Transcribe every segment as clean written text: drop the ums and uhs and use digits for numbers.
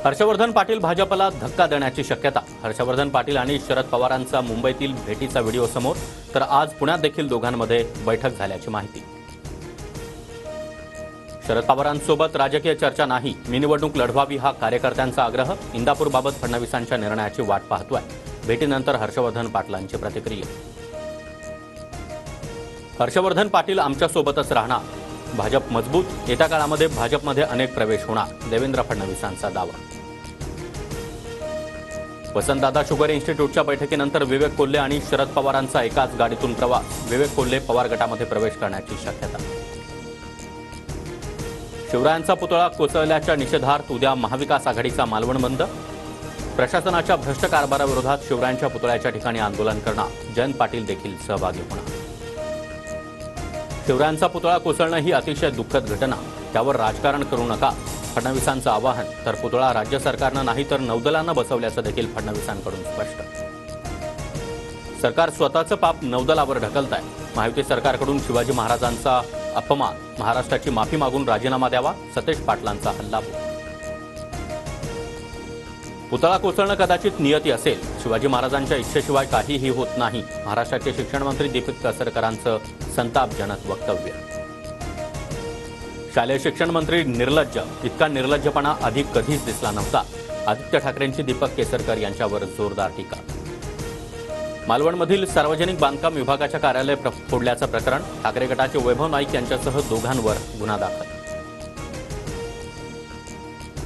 हर्षवर्धन पाटील भाजपला धक्का देण्याची शक्यता. हर्षवर्धन पाटील आणि शरद पवारांचा मुंबईतील भेटीचा व्हिडिओ समोर, तर आज पुण्यात देखील दोघांमध्ये बैठक झाल्याची माहिती. शरद पवारांसोबत राजकीय चर्चा नाही, मी निवडणूक लढवावी हा कार्यकर्त्यांचा आग्रह. इंदापूरबाबत फडणवीसांच्या निर्णयाची वाट पाहतोय. भेटीनंतर हर्षवर्धन पाटलांची प्रतिक्रिया. हर्षवर्धन पाटील आमच्यासोबतच राहणार, भाजप मजबूत. येत्या काळामध्ये भाजपमध्ये अनेक प्रवेश होणार, देवेंद्र फडणवीसांचा दावा. वसंतदादा शुगर इन्स्टिट्यूटच्या बैठकीनंतर विवेक कोल्हे आणि शरद पवारांचा एकाच गाडीतून प्रवास. विवेक कोल्हे पवार गटामध्ये प्रवेश करण्याची शक्यता. शिवरायांचा पुतळा कोसळल्याच्या निषेधार्थ उद्या महाविकास आघाडीचा मालवण बंद. प्रशासनाच्या भ्रष्ट कारभाराविरोधात शिवरायांच्या पुतळ्याच्या ठिकाणी आंदोलन करणार. जयंत पाटील देखील सहभागी होणार. शिवरायांचा पुतळा कोसळणं ही अतिशय दुःखद घटना, त्यावर राजकारण करू नका, फडणवीसांचं आवाहन. तर पुतळा राज्य सरकारनं नाही तर नौदलानं बसवल्याचं देखील फडणवीसांकडून स्पष्ट. सरकार स्वतःचं पाप नौदलावर ढकलत आहे. महायुती सरकारकडून शिवाजी महाराजांचा अपमान, महाराष्ट्राची माफी मागून राजीनामा द्यावा. सतेज पाटलांचा हल्लाबोल. पुतळा कोसळणं कदाचित नियती असेल, शिवाजी महाराजांच्या इच्छेशिवाय काहीही होत नाही. महाराष्ट्राचे शिक्षण मंत्री दीपक केसरकरांचं संतापजनक वक्तव्य. शालेय शिक्षण मंत्री निर्लज्ज, इतका निर्लज्जपणा आधी कधीच दिसला नव्हता. आदित्य ठाकरेंची दीपक केसरकर यांच्यावर जोरदार टीका. मालवणमधील सार्वजनिक बांधकाम विभागाच्या कार्यालय फोडल्याचं प्रकरण. ठाकरे गटाचे वैभव नाईक यांच्यासह दोघांवर गुन्हा दाखल.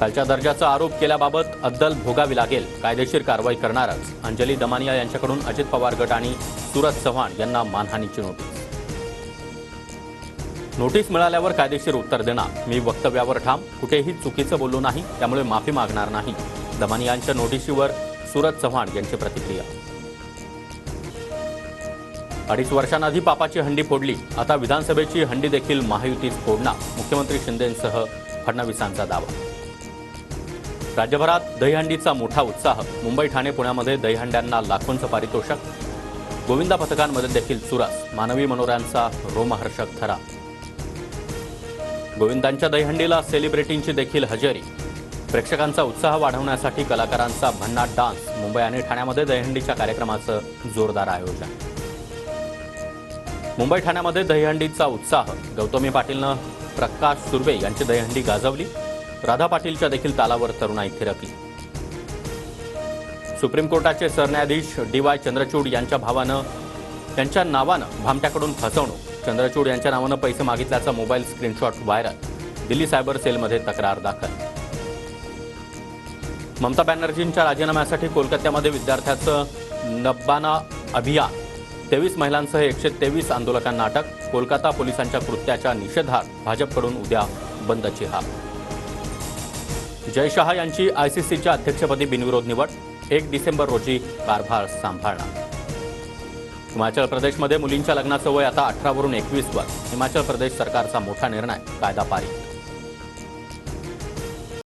खालच्या दर्जाचा आरोप केल्याबाबत अद्दल भोगावी लागेल, कायदेशीर कारवाई करणारच. अंजली दमानिया यांच्याकडून अजित पवार गट आणि सूरज चव्हाण यांना मानहानीची नोटीस. नोटीस मिळाल्यावर कायदेशीर उत्तर देणार. मी वक्तव्यावर ठाम, कुठेही चुकीचं बोललो नाही, त्यामुळे माफी मागणार नाही. दमानियांच्या नोटीशीवर सूरज चव्हाण यांची प्रतिक्रिया. 2.5 वर्षांआधी पापाची हंडी फोडली, आता विधानसभेची हंडी देखील महायुतीच फोडणार. मुख्यमंत्री शिंदेंसह फडणवीसांचा दावा. राज्यभरात दहीहंडीचा मोठा उत्साह. मुंबई, ठाणे, पुण्यामध्ये दहीहंड्यांना लाखोंचं पारितोषिक. गोविंदा पथकांमध्ये देखील चुरस. मानवी मनोऱ्यांचा रोमहर्षक थरा. गोविंदांच्या दहीहंडीला सेलिब्रिटींची देखील हजेरी. प्रेक्षकांचा उत्साह वाढवण्यासाठी कलाकारांचा भन्नाट डान्स. मुंबई आणि ठाण्यामध्ये दहीहंडीच्या कार्यक्रमाचं जोरदार आयोजन. मुंबई, ठाण्यामध्ये दहीहंडीचा उत्साह. गौतमी पाटीलनं प्रकाश सुर्वे यांची दहीहंडी गाजवली. राधा पाटीलच्या देखील तालावर तरुणाई थिरकली. सुप्रीम कोर्टाचे सरन्यायाधीश DY चंद्रचूड यांच्या नावानं भामट्याकडून फसवणूक. चंद्रचूड यांच्या नावानं पैसे मागितल्याचा mobile screenshot viral. Delhi cyber सेलमध्ये तक्रार दाखल. ममता बॅनर्जींच्या राजीनाम्यासाठी कोलकात्यामध्ये विद्यार्थ्याचं नब्बाना अभियान. 23 महिलांसह 123 आंदोलकांना अटक. कोलकाता पोलिसांच्या कृत्याच्या निषेधार्थ भाजपकडून उद्या बंदची हाक. जय शहा यांची ICCच्या अध्यक्षपदी बिनविरोध निवड. 1 डिसेंबर रोजी कारभार सांभाळणार. हिमाचल प्रदेशमध्ये मुलींच्या लग्नाचं वय आता 18 वरून 21 वर. हिमाचल प्रदेश सरकारचा मोठा निर्णय, कायदा पारित.